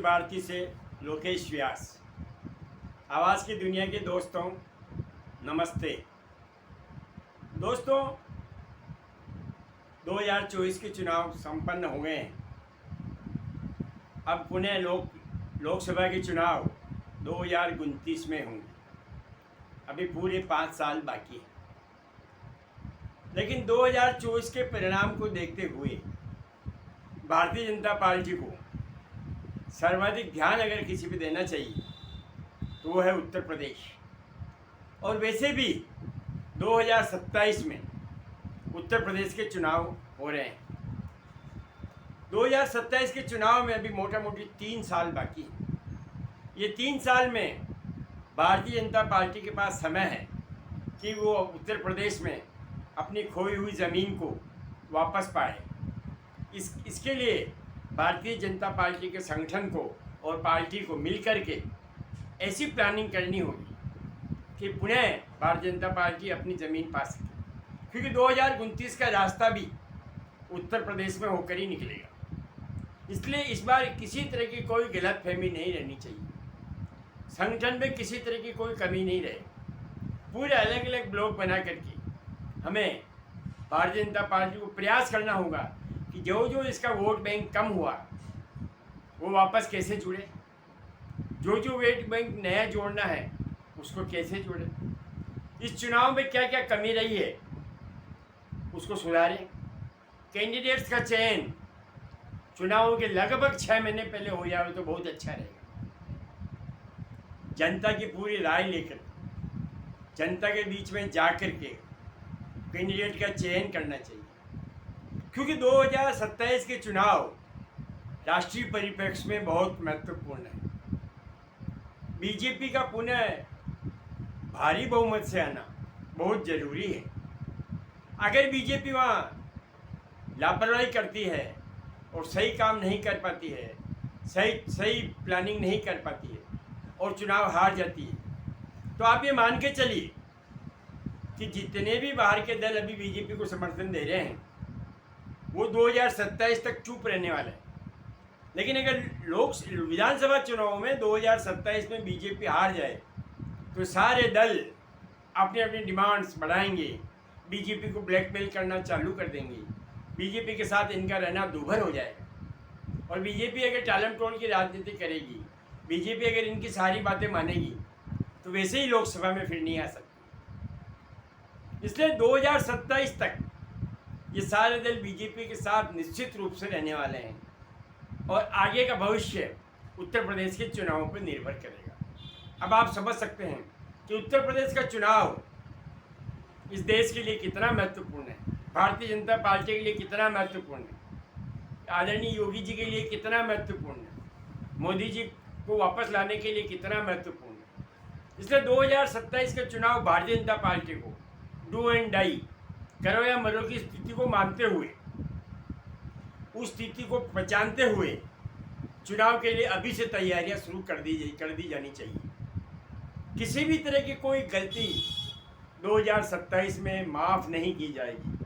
भारती से लोकेश व्यास। आवाज़ की दुनिया के दोस्तों नमस्ते। दोस्तों 2024 के चुनाव संपन्न हो गए हैं। अब पुनः लोकसभा के चुनाव 2029 में होंगे। अभी पूरे 5 साल बाकी हैं। लेकिन 2024 के परिणाम को देखते हुए भारतीय जनता पार्टी को सर्वाधिक ध्यान अगर किसी पे देना चाहिए तो वो है उत्तर प्रदेश। और वैसे भी 2027 में उत्तर प्रदेश के चुनाव हो रहे हैं। 2027 के चुनाव में अभी मोटा मोटी 3 साल बाकी है। ये 3 साल में भारतीय जनता पार्टी के पास समय है कि वो उत्तर प्रदेश में अपनी खोई हुई ज़मीन को वापस पाए। इसके लिए भारतीय जनता पार्टी के संगठन को और पार्टी को मिलकर के ऐसी प्लानिंग करनी होगी कि पुनः भारतीय जनता पार्टी अपनी ज़मीन पा सके, क्योंकि 2029 का रास्ता भी उत्तर प्रदेश में होकर ही निकलेगा। इसलिए इस बार किसी तरह की कोई गलतफहमी नहीं रहनी चाहिए। संगठन में किसी तरह की कोई कमी नहीं रहे। पूरे अलग अलग ब्लॉक बना करके हमें भारतीय जनता पार्टी को प्रयास करना होगा कि जो जो इसका वोट बैंक कम हुआ वो वापस कैसे जुड़े, जो जो वोट बैंक नया जोड़ना है उसको कैसे जोड़े, इस चुनाव में क्या क्या कमी रही है उसको सुधारें। कैंडिडेट्स का चयन चुनावों के लगभग 6 महीने पहले हो जाए तो बहुत अच्छा रहेगा। जनता की पूरी राय लेकर जनता के बीच में जा कर के कैंडिडेट का चयन करना चाहिए, क्योंकि 2027 के चुनाव राष्ट्रीय परिप्रेक्ष्य में बहुत महत्वपूर्ण है। बीजेपी का पुनः भारी बहुमत से आना बहुत ज़रूरी है। अगर बीजेपी वहाँ लापरवाही करती है और सही काम नहीं कर पाती है, सही प्लानिंग नहीं कर पाती है और चुनाव हार जाती है, तो आप ये मान के चलिए कि जितने भी बाहर के दल अभी बीजेपी को समर्थन दे रहे हैं वो 2027 तक चुप रहने वाले हैं। लेकिन अगर विधानसभा चुनाव में 2027 में बीजेपी हार जाए तो सारे दल अपनी अपनी डिमांड्स बढ़ाएंगे, बीजेपी को ब्लैकमेल करना चालू कर देंगे, बीजेपी के साथ इनका रहना दूभर हो जाएगा। और बीजेपी अगर टालम टोल की राजनीति करेगी, बीजेपी अगर इनकी सारी बातें मानेगी तो वैसे ही लोकसभा में फिर नहीं आ सकती। इसलिए 2027 तक ये सारे दल बीजेपी के साथ निश्चित रूप से रहने वाले हैं और आगे का भविष्य उत्तर प्रदेश के चुनावों पर निर्भर करेगा। अब आप समझ सकते हैं कि उत्तर प्रदेश का चुनाव इस देश के लिए कितना महत्वपूर्ण है, भारतीय जनता पार्टी के लिए कितना महत्वपूर्ण है, आदरणीय योगी जी के लिए कितना महत्वपूर्ण है, मोदी जी को वापस लाने के लिए कितना महत्वपूर्ण है। इसलिए 2027 का चुनाव भारतीय जनता पार्टी को डू एंड डाई, करो या मरो की स्थिति को मानते हुए, उस स्थिति को पहचानते हुए चुनाव के लिए अभी से तैयारियां शुरू कर दी जानी चाहिए। किसी भी तरह की कोई गलती 2027 में माफ़ नहीं की जाएगी।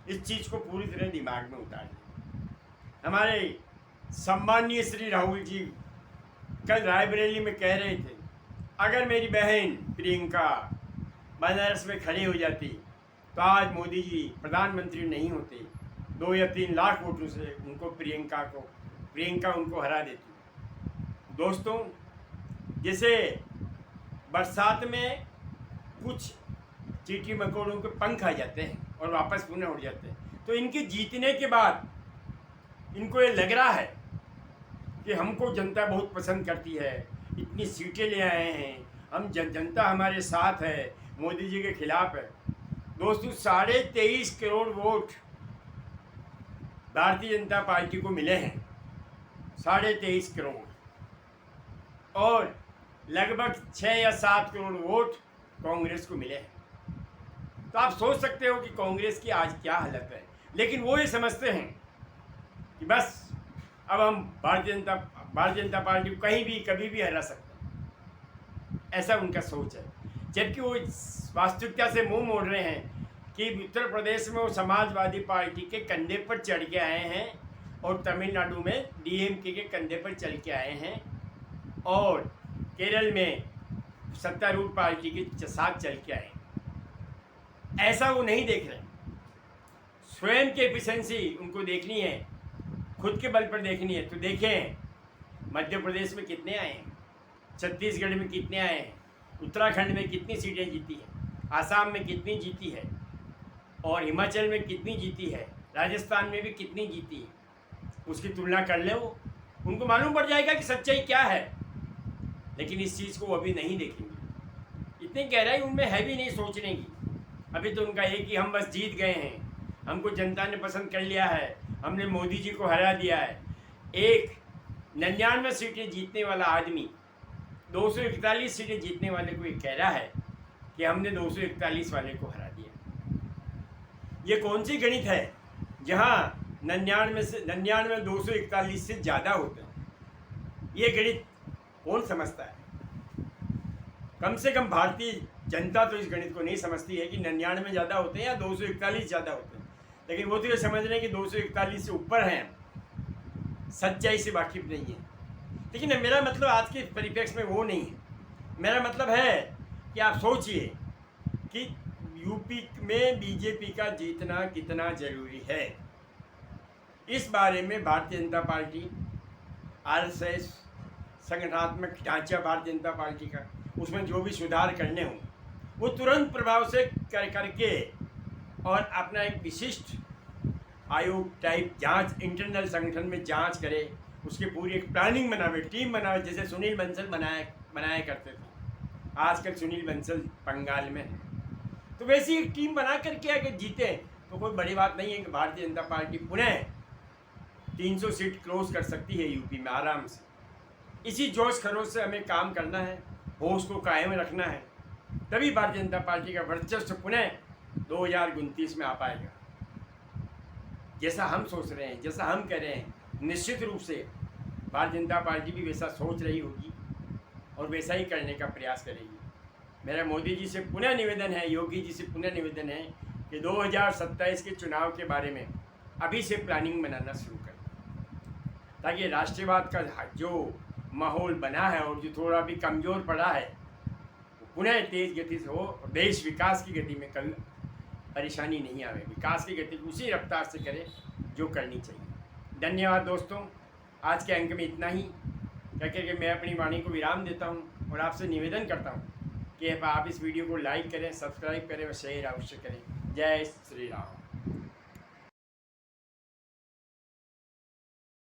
इस चीज़ को पूरी तरह दिमाग में उतार लें। हमारे सम्माननीय श्री राहुल जी कल रायबरेली में कह रहे थे, अगर मेरी बहन प्रियंका बनारस में खड़ी हो जाती तो आज मोदी जी प्रधानमंत्री नहीं होते। 2 या 3 लाख वोटों से प्रियंका उनको हरा देती। दोस्तों, जैसे बरसात में कुछ चींटी मकोड़ों के पंख आ जाते हैं और वापस पुनः उड़ जाते हैं, तो इनके जीतने के बाद इनको ये लग रहा है कि हमको जनता बहुत पसंद करती है, इतनी सीटें ले आए हैं, हम जनता हमारे साथ है, मोदी जी के खिलाफ है। दोस्तों 23.5 करोड़ वोट भारतीय जनता पार्टी को मिले हैं, 23.5 करोड़, और लगभग 6 या 7 करोड़ वोट कांग्रेस को मिले हैं। तो आप सोच सकते हो कि कांग्रेस की आज क्या हालत है। लेकिन वो ये समझते हैं कि बस अब हम भारतीय जनता पार्टी को कहीं भी कभी भी हरा सकते हैं, ऐसा उनका सोच है। जबकि वो वास्तविकता से मुंह मोड़ रहे हैं कि उत्तर प्रदेश में वो समाजवादी पार्टी के कंधे पर चढ़ के आए हैं और तमिलनाडु में डीएमके के कंधे पर चढ़ के आए हैं और केरल में सत्तारूढ़ पार्टी के साथ चल के आए। ऐसा वो नहीं देख रहे। स्वयं की एफिशिएंसी उनको देखनी है, खुद के बल पर देखनी है। तो देखें मध्य प्रदेश में कितने आए हैं, छत्तीसगढ़ में कितने आए हैं, उत्तराखंड में कितनी सीटें जीती हैं, आसाम में कितनी जीती है, और हिमाचल में कितनी जीती है, राजस्थान में भी कितनी जीती है। उसकी तुलना कर ले, वो उनको मालूम पड़ जाएगा कि सच्चाई क्या है। लेकिन इस चीज़ को वो अभी नहीं देखेंगे, इतनी गहराई उनमें है भी नहीं सोचने की। अभी तो उनका एक ही, हम बस जीत गए हैं, हमको जनता ने पसंद कर लिया है, हमने मोदी जी को हरा दिया है। एक 99 सीटें जीतने वाला आदमी 241 सीटें जीतने वाले को ये कह रहा है कि हमने 241 वाले को हरा दिया। ये कौन सी गणित है जहाँ 99 241 से ज़्यादा होते हैं? ये गणित कौन समझता है? कम से कम भारतीय जनता तो इस गणित को नहीं समझती है कि 99 ज़्यादा होते हैं या 241 ज़्यादा होते हैं। लेकिन वो तो ये समझ रहे हैं कि 241 से ऊपर हैं, सच्चाई से वाकिफ नहीं है। लेकिन मेरा मतलब आज के परिप्रेक्ष्य में वो नहीं है। मेरा मतलब है कि आप सोचिए कि यूपी में बीजेपी का जीतना कितना जरूरी है। इस बारे में भारतीय जनता पार्टी, आरएसएस, संगठनात्मक ढांचा भारतीय जनता पार्टी का, उसमें जो भी सुधार करने हों वो तुरंत प्रभाव से करके और अपना एक विशिष्ट आयोग टाइप जांच, इंटरनल संगठन में जांच करे, उसकी पूरी एक प्लानिंग बनावे, टीम बनावे, जैसे सुनील बंसल बनाया करते थे। आजकल सुनील बंसल बंगाल में है, तो वैसी एक टीम बना करके अगर जीते तो कोई बड़ी बात नहीं है कि भारतीय जनता पार्टी पुनः 300 सीट क्रॉस कर सकती है यूपी में आराम से। इसी जोश खरोश से हमें काम करना है, होश को कायम रखना है, तभी भारतीय जनता पार्टी का वर्चस्व पुनः 2029 में आ पाएगा। जैसा हम सोच रहे हैं, जैसा हम कह रहे हैं, निश्चित रूप से भारतीय जनता पार्टी भी वैसा सोच रही होगी और वैसा ही करने का प्रयास करेगी। मेरा मोदी जी से पुनः निवेदन है, योगी जी से पुनः निवेदन है कि 2027 के चुनाव के बारे में अभी से प्लानिंग बनाना शुरू करें, ताकि राष्ट्रवाद का जो माहौल बना है और जो थोड़ा भी कमज़ोर पड़ा है वो पुनः तेज़ गति से हो और देश विकास की गति में कभी परेशानी नहीं आवे, विकास की गति उसी रफ्तार से करे जो करनी चाहिए। धन्यवाद दोस्तों, आज के अंक में इतना ही कहकर मैं अपनी वाणी को विराम देता हूँ और आपसे निवेदन करता हूँ कि आप इस वीडियो को लाइक करें, सब्सक्राइब करें और शेयर अवश्य करें। जय श्री राम।